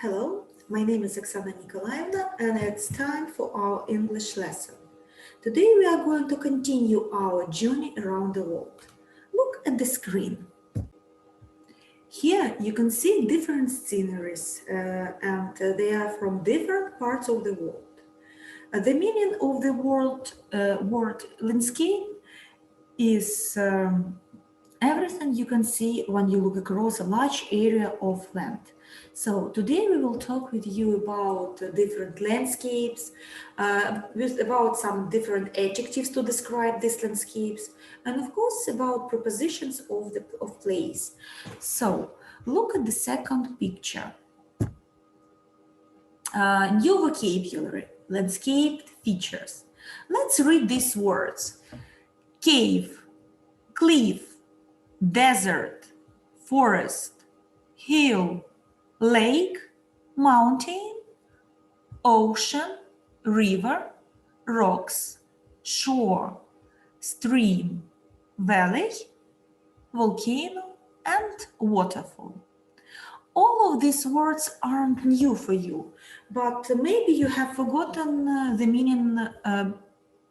Hello, my name is Oksana Nikolaevna and it's time for our English lesson. Today we are going to continue our journey around the world. Look at the screen. Here you can see different sceneries and they are from different parts of the world. The meaning of the word landscape is everything you can see when you look across a large area of land. So today we will talk with you about different landscapes, about some different adjectives to describe these landscapes, and of course about prepositions of place. So look at the second picture. New vocabulary, landscape features. Let's read these words. Cave, cliff, desert, forest, hill, lake, mountain, ocean, river, rocks, shore, stream, valley, volcano, and waterfall. All of these words aren't new for you, but maybe you have forgotten the meaning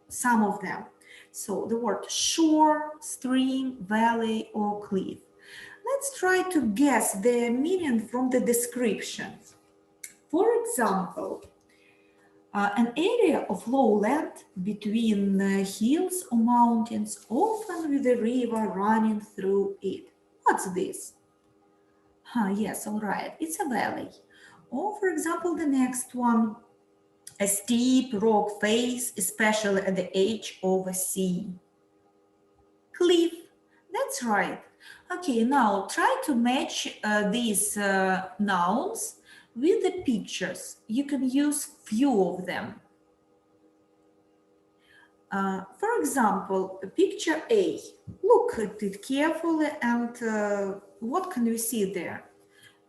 some of them. So the word shore, stream, valley, or cliff. Let's try to guess the meaning from the description. For example, an area of lowland between hills or mountains, often with a river running through it. What's this? Yes, all right, it's a valley. Or for example, the next one, a steep rock face, especially at the edge of a sea. Cliff, that's right. Okay, now try to match these nouns with the pictures. You can use few of them. For example, picture A. Look at it carefully and what can we see there?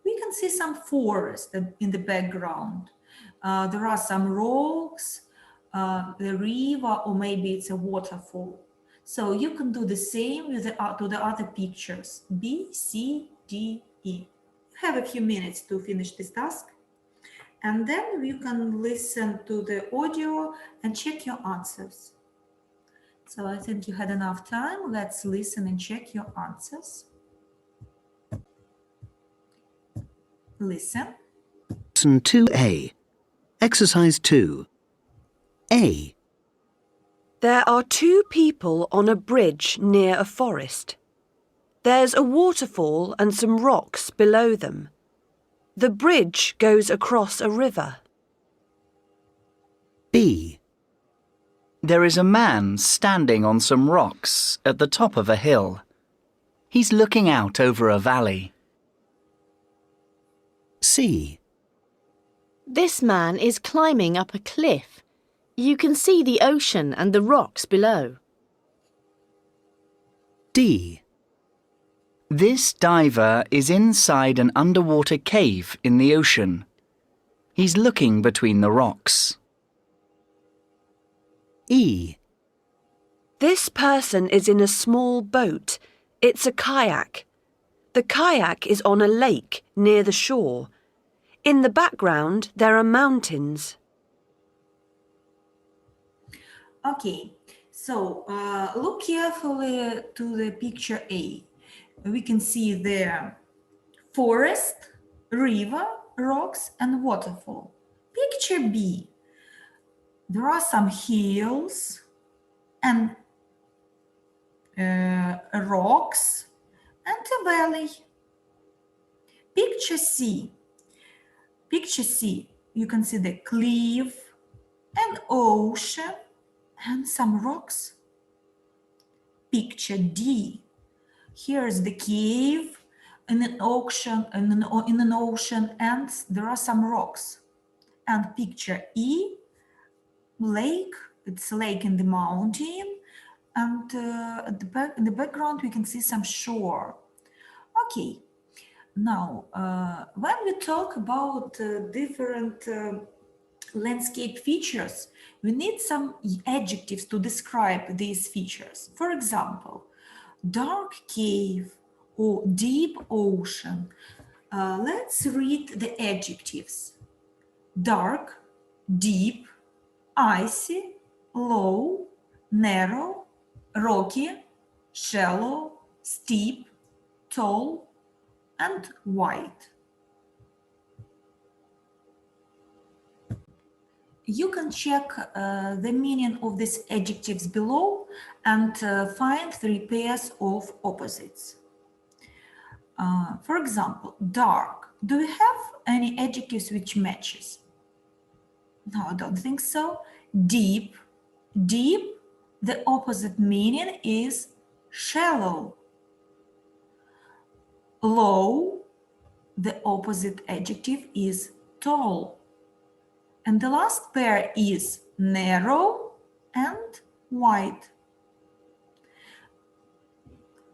We can see some forest in the background. There are some rocks, the river, or maybe it's a waterfall. So you can do the same with to the other pictures, B, C, D, E. You have a few minutes to finish this task. And then you can listen to the audio and check your answers. So I think you had enough time. Let's listen and check your answers. Listen. Lesson 2A. Exercise 2. A. There are two people on a bridge near a forest. There's a waterfall and some rocks below them. The bridge goes across a river. B. There is a man standing on some rocks at the top of a hill. He's looking out over a valley. C. This man is climbing up a cliff. You can see the ocean and the rocks below. D. This diver is inside an underwater cave in the ocean. He's looking between the rocks. E. This person is in a small boat. It's a kayak. The kayak is on a lake near the shore. In the background, there are mountains. Okay, so look carefully to the picture A. We can see there forest, river, rocks, and waterfall. Picture B. There are some hills and rocks and a valley. Picture C. Picture C. You can see the cliff, an ocean, and some rocks. Picture D. Here's the cave in an ocean, and there are some rocks. And picture E. Lake. It's a lake in the mountain, and in the background we can see some shore. Okay. Now, when we talk about different landscape features, we need some adjectives to describe these features. For example, dark cave or deep ocean. Let's read the adjectives. Dark, deep, icy, low, narrow, rocky, shallow, steep, tall, and wide. You can check the meaning of these adjectives below and find 3 pairs of opposites. For example, dark. Do we have any adjectives which matches? No, I don't think so. Deep. Deep, the opposite meaning is shallow. Low, the opposite adjective is tall. And the last pair is narrow and wide.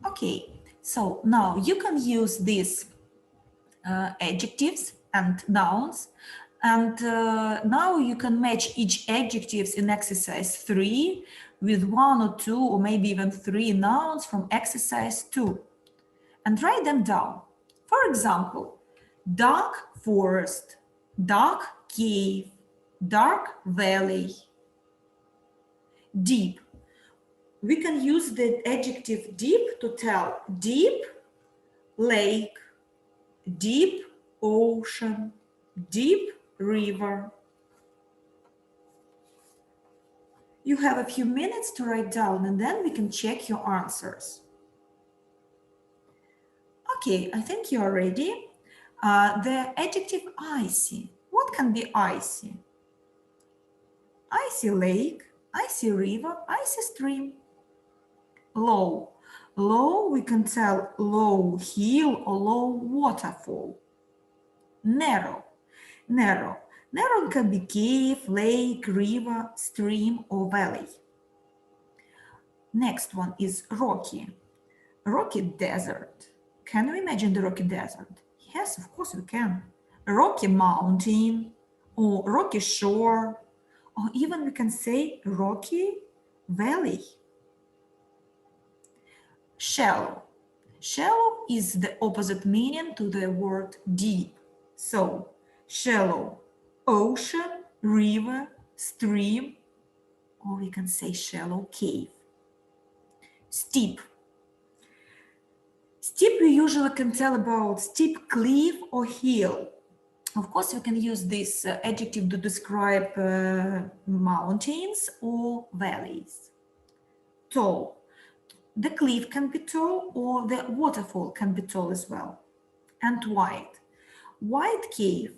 Okay, so now you can use these adjectives and nouns, and now you can match each adjectives in exercise 3 with 1 or 2 or maybe even 3 nouns from exercise 2 and write them down. For example, dark forest, dark cave, dark valley. Deep. We can use the adjective deep to tell deep lake, deep ocean, deep river. You have a few minutes to write down and then we can check your answers. Okay, I think you are ready. The adjective icy. What can be icy? Icy lake, icy river, icy stream. Low. Low, we can tell low hill or low waterfall. Narrow. Narrow. Narrow can be cave, lake, river, stream, or valley. Next one is rocky. Rocky desert. Can we imagine the rocky desert? Yes, of course we can. A rocky mountain or rocky shore, or even we can say rocky valley. Shallow. Shallow is the opposite meaning to the word deep. So, shallow, ocean, river, stream, or we can say shallow cave. Steep. Steep we usually can tell about steep cliff or hill. Of course, we can use this adjective to describe mountains or valleys. Tall. The cliff can be tall or the waterfall can be tall as well. And wide. Wide cave,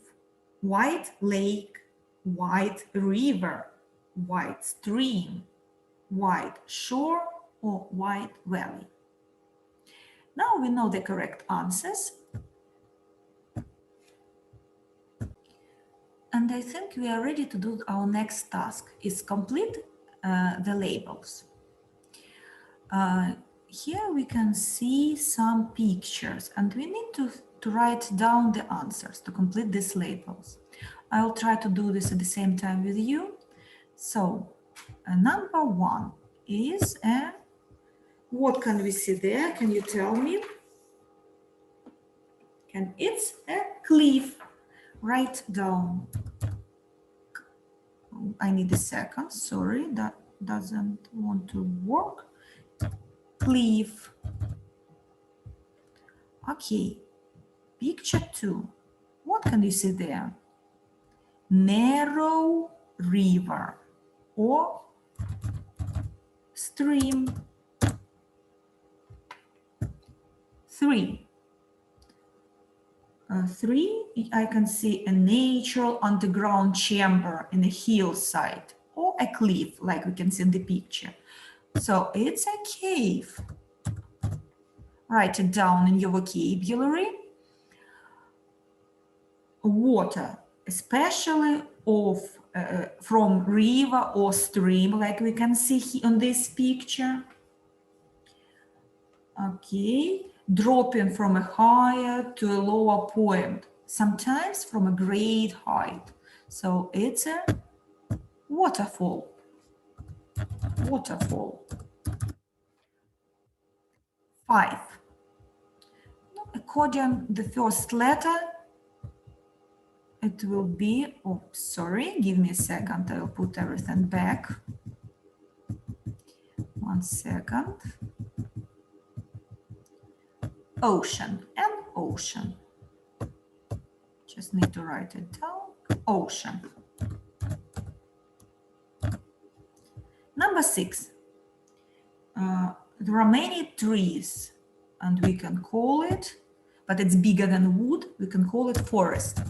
wide lake, wide river, wide stream, wide shore, or wide valley. Now we know the correct answers. And I think we are ready to do our next task, is complete the labels. Here we can see some pictures and we need to write down the answers to complete these labels. I will try to do this at the same time with you. So number 1 is what can we see there? Can you tell me? It's a cliff. Write down. I need a second. Sorry, that doesn't want to work. Cliff. Okay. Picture 2. What can you see there? Narrow river or stream. 3. 3, I can see a natural underground chamber in a hillside or a cliff, like we can see in the picture. So it's a cave. Write it down in your vocabulary. Water, especially from river or stream, like we can see here on this picture. Okay, dropping from a higher to a lower point, sometimes from a great height. So it's a waterfall. Waterfall. 5. A according the first letter, it will be, oh, sorry, give me a second, I'll put everything back. 1 second. Ocean and ocean. Just need to write it down. Ocean. Number 6. There are many trees, and we can call it, but it's bigger than wood, we can call it forest.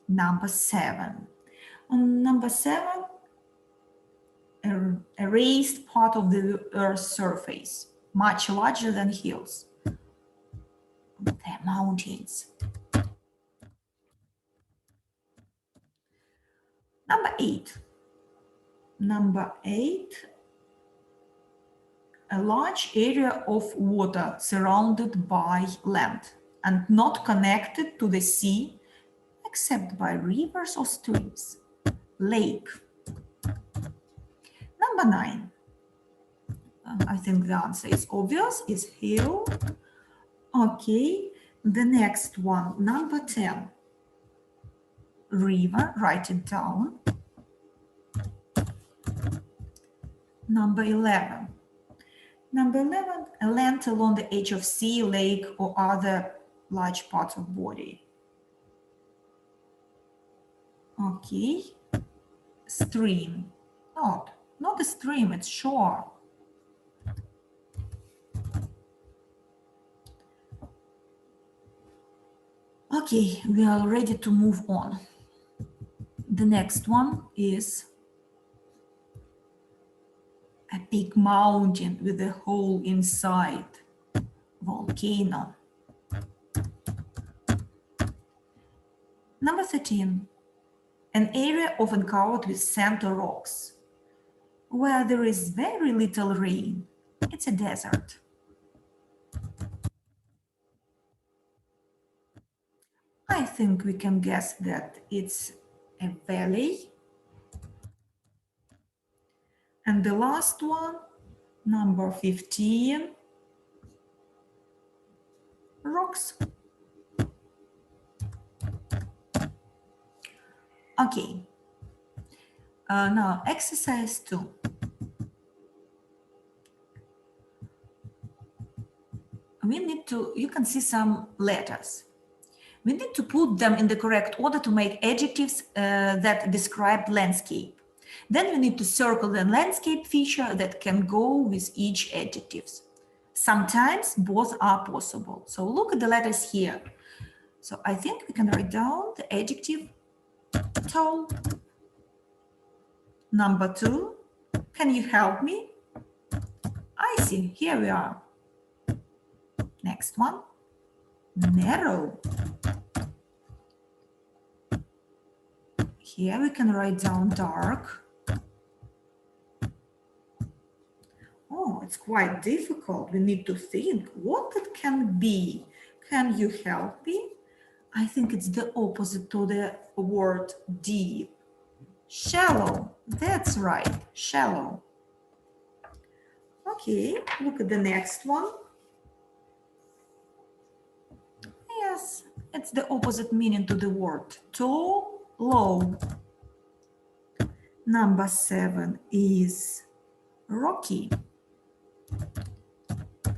Number 7. On number 7, a raised part of the Earth's surface, much larger than hills. They're mountains. Number 8. Number 8, a large area of water surrounded by land and not connected to the sea except by rivers or streams. Lake. Number 9. I think the answer is obvious, is hill. Okay, the next one, number 10. River, write it down. Number 11. Number 11, a land along the edge of sea, lake, or other large parts of body. Okay, stream. Not a stream, it's shore. Okay, we are ready to move on. The next one is a big mountain with a hole inside. Volcano. Number 13. An area often covered with sand or rocks, where there is very little rain. It's a desert. I think we can guess that it's a valley. And the last one, number 15, rocks. Okay, now exercise 2. We need to, you can see some letters. We need to put them in the correct order to make adjectives that describe landscape. Then we need to circle the landscape feature that can go with each adjective. Sometimes both are possible. So look at the letters here. So I think we can write down the adjective tall. Number 2, can you help me? I see, here we are. Next one, narrow. Here we can write down dark. Oh, it's quite difficult. We need to think what it can be. Can you help me? I think it's the opposite to the word deep. Shallow. That's right, shallow. Okay, look at the next one. Yes, it's the opposite meaning to the word tall, low. Number 7 is rocky.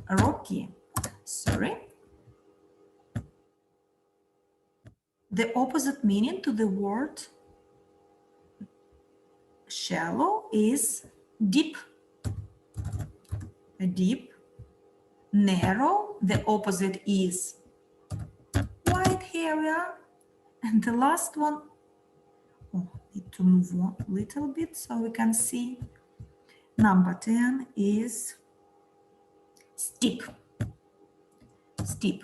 Rocky, sorry. The opposite meaning to the word shallow is deep. Deep. Narrow, the opposite is wide area. And the last one, oh, need to move on a little bit so we can see. Number 10 is steep. Steep.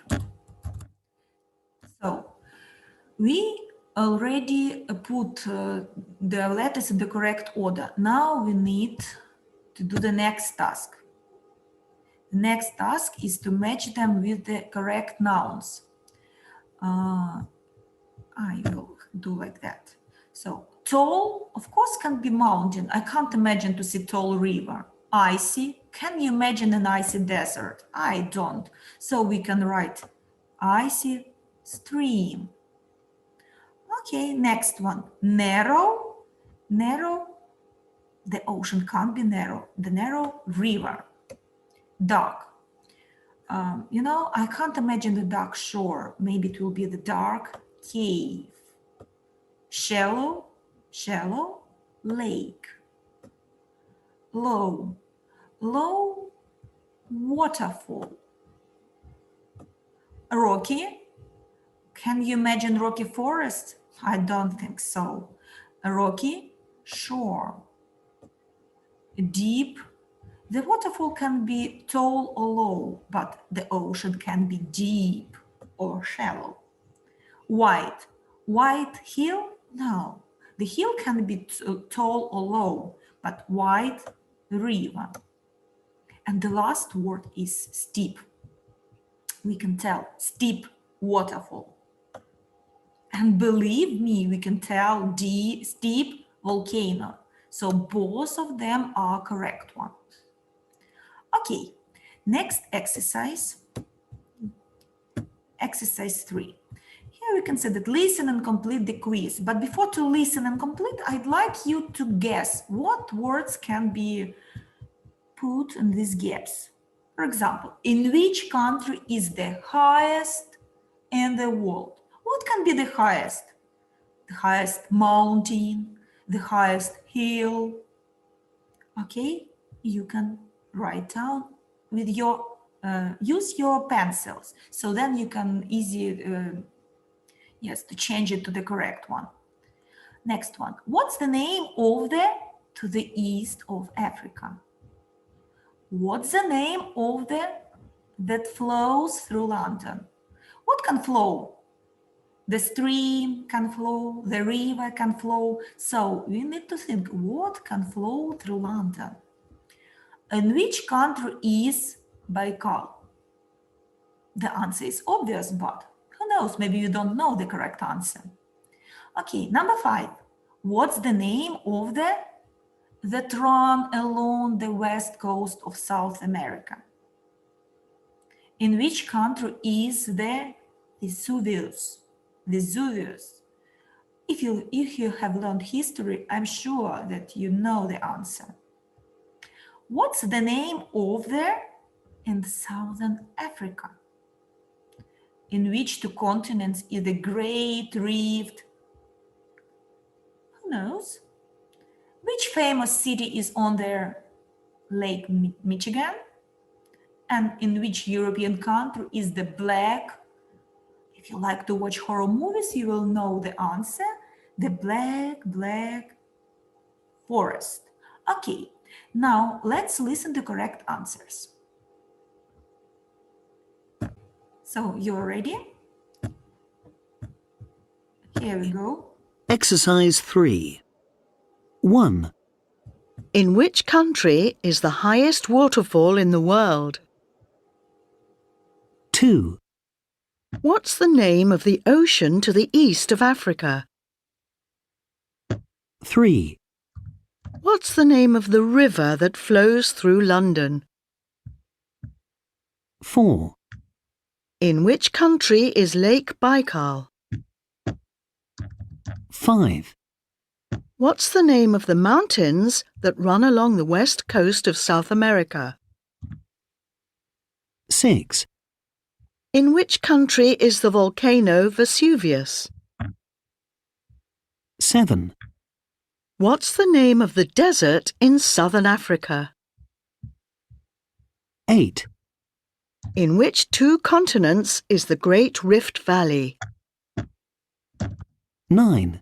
So we already put the letters in the correct order. Now we need to do the next task. The next task is to match them with the correct nouns. I will do like that. So tall, of course, can be mountain. I can't imagine to see tall river. Icy. Can you imagine an icy desert? I don't. So we can write icy stream. Okay, next one. Narrow. Narrow. The ocean can't be narrow. The narrow river. Dark. I can't imagine the dark shore. Maybe it will be the dark cave. Shallow. Shallow. Lake. Low. Low. Waterfall. Rocky. Can you imagine rocky forest? I don't think so. Rocky shore. Deep. The waterfall can be tall or low, but the ocean can be deep or shallow. Wide. Wide hill? No. The hill can be tall or low, but wide river. And the last word is steep. We can tell steep waterfall. And believe me, we can tell steep volcano. So both of them are correct ones. Okay, next exercise. Exercise 3. Here we can say that listen and complete the quiz. But before to listen and complete, I'd like you to guess what words can be put in these gaps. For example, in which country is the highest in the world? What can be the highest? The highest mountain, the highest hill. Okay, you can write down with your, use your pencils. So then you can to change it to the correct one. Next one. What's the name of the to the east of Africa? What's the name of the that flows through London? What can flow? The stream can flow, the river can flow. So we need to think what can flow through London. In which country is Baikal? The answer is obvious, but who knows? Maybe you don't know the correct answer. Okay, number 5. What's the name of the that run along the west coast of South America? In which country is the Vesuvius? Vesuvius. If you have learned history, I'm sure that you know the answer. What's the name of the in Southern Africa? In which two continents is the Great Rift? Who knows? Which famous city is on the Lake Michigan? And in which European country is the Black? If you like to watch horror movies, you will know the answer. The Black Forest. Okay, now let's listen to correct answers. So you're ready? Here we go. Exercise 3. 1. In which country is the highest waterfall in the world? 2. What's the name of the ocean to the east of Africa? 3. What's the name of the river that flows through London? 4. In which country is Lake Baikal? 5. What's the name of the mountains that run along the west coast of South America? 6. In which country is the volcano Vesuvius? 7. What's the name of the desert in southern Africa? 8. In which two continents is the Great Rift Valley? 9.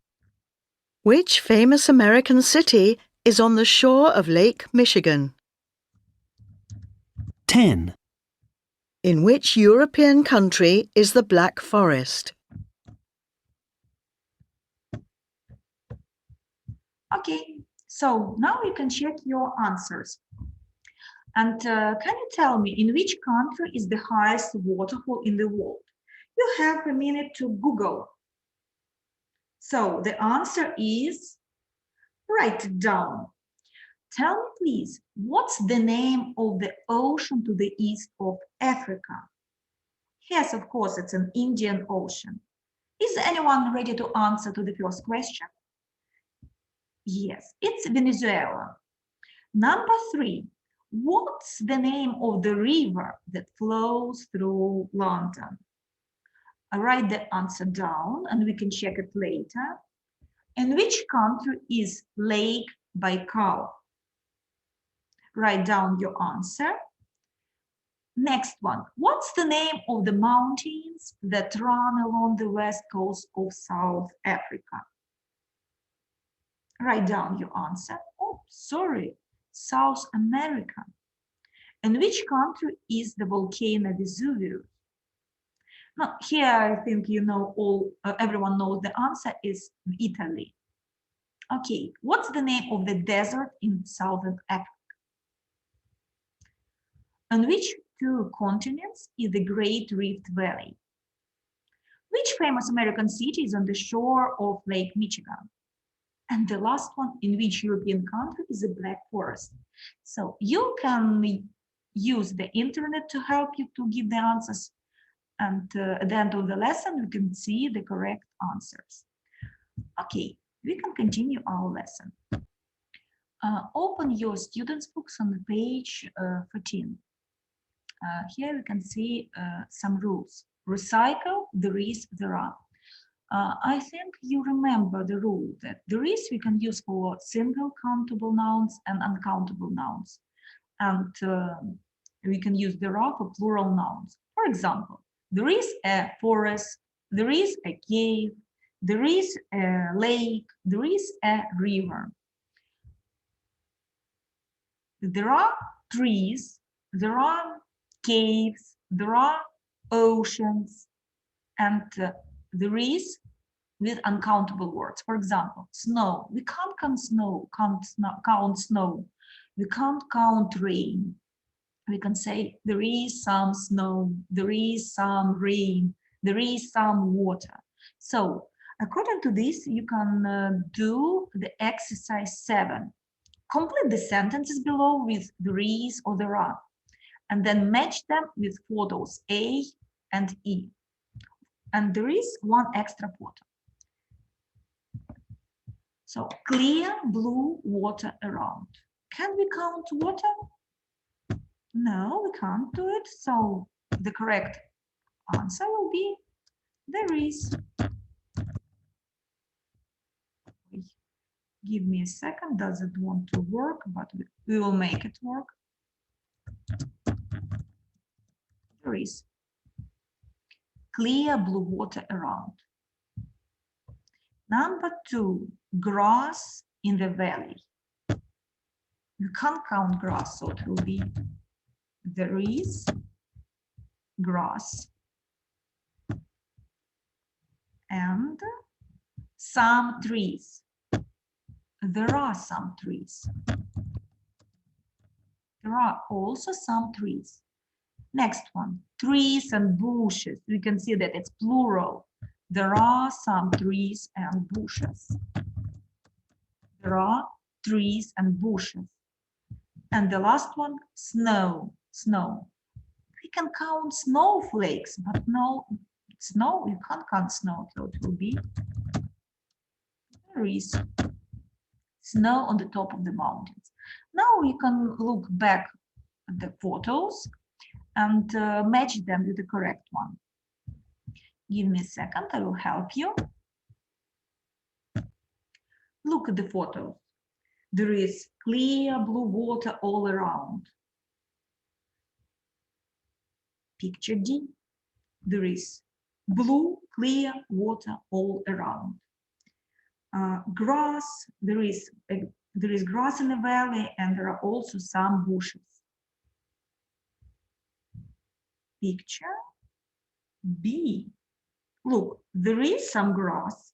Which famous American city is on the shore of Lake Michigan? 10. In which European country is the Black Forest? Okay, so now you can check your answers. And can you tell me in which country is the highest waterfall in the world? You have a minute to Google. So the answer is, write it down. Tell me, please, what's the name of the ocean to the east of Africa? Yes, of course, it's an Indian Ocean. Is anyone ready to answer to the first question? Yes, it's Venezuela. Number 3, what's the name of the river that flows through London? I write the answer down and we can check it later. In which country is Lake Baikal? Write down your answer. Next one. What's the name of the mountains that run along the west coast of South Africa? Write down your answer. Oh, sorry, South America. In which country is the volcano Vesuvius? Now, here I think you know everyone knows the answer is Italy. Okay, what's the name of the desert in Southern Africa? On which 2 continents is the Great Rift Valley? Which famous American city is on the shore of Lake Michigan? And the last one, in which European country is the Black Forest? So you can use the internet to help you to give the answers. And at the end of the lesson, you can see the correct answers. Okay, we can continue our lesson. Open your students' books on page 14. Here we can see some rules. Recycle, there is, there are. I think you remember the rule that there is we can use for single countable nouns and uncountable nouns. And we can use there are for plural nouns. For example, there is a forest, there is a cave, there is a lake, there is a river. There are trees, there are caves, there are oceans, and there is with uncountable words. For example, snow. We can't count snow, count snow. We can't count rain. We can say there is some snow, there is some rain, there is some water. So according to this, you can do the exercise 7. Complete the sentences below with there is or there are, and then match them with photos A and E. And there is one extra photo. So clear blue water around. Can we count water? No, we can't do it. So the correct answer will be there is. Give me a second. Does it want to work? But we will make it work. There is clear blue water around. Number 2, grass in the valley. You can't count grass, so it will be there is grass and some trees. There are some trees. There are also some trees. Next one, trees and bushes. We can see that it's plural. There are some trees and bushes. There are trees and bushes. And the last one, snow. Snow. We can count snowflakes, but no, snow, you can't count snow, so it will be there is snow on the top of the mountains. Now you can look back at the photos and match them with the correct one. Give me a second, I will help you. Look at the photos. There is clear blue water all around. Picture D. There is blue, clear water all around. Grass, there is grass in the valley and there are also some bushes. Picture B. Look, there is some grass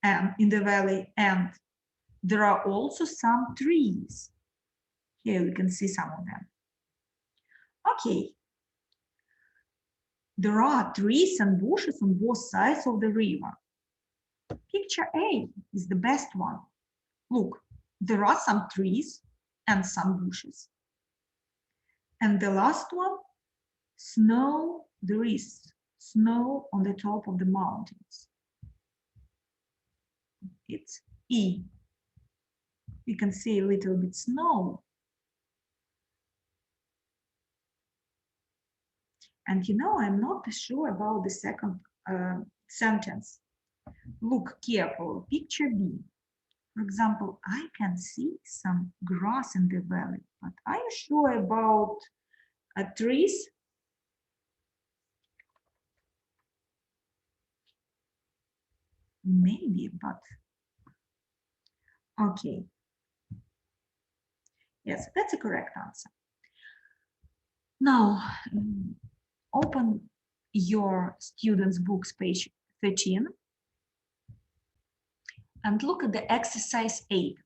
and in the valley and there are also some trees. Here we can see some of them. Okay. There are trees and bushes on both sides of the river. Picture A is the best one. Look, there are some trees and some bushes. And the last one, snow, there is snow on the top of the mountains. It's E. You can see a little bit snow. And you know, I'm not sure about the second sentence. Look careful, picture B. For example, I can see some grass in the valley, but are you sure about trees? Maybe, but okay. Yes, that's a correct answer. Now, open your students' books, page 13, and look at the exercise 8.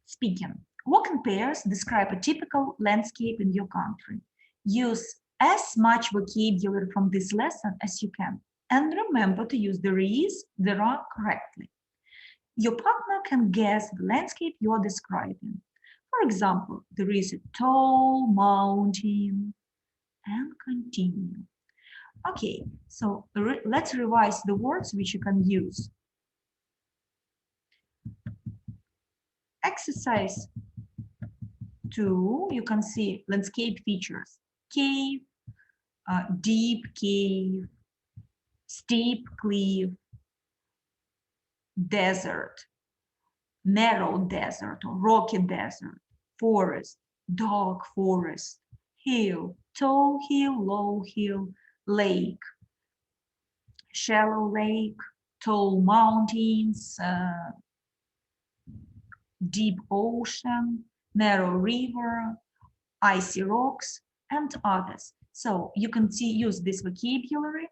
Speaking. Walk in pairs, describe a typical landscape in your country. Use as much vocabulary from this lesson as you can. And remember to use there is, there are correctly. Your partner can guess the landscape you're describing. For example, there is a tall mountain, and continue. Okay, so let's revise the words which you can use. Exercise 2, you can see landscape features. Cave, deep cave, steep cliff, desert, narrow desert or rocky desert, forest, dark forest, hill, tall hill, low hill, lake, shallow lake, tall mountains, deep ocean, narrow river, icy rocks, and others. So you can use this vocabulary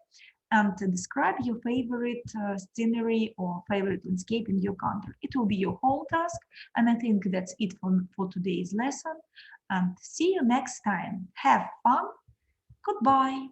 and to describe your favorite scenery or favorite landscape in your country. It will be your whole task, and I think that's it for today's lesson. And see you next time. Have fun. Goodbye.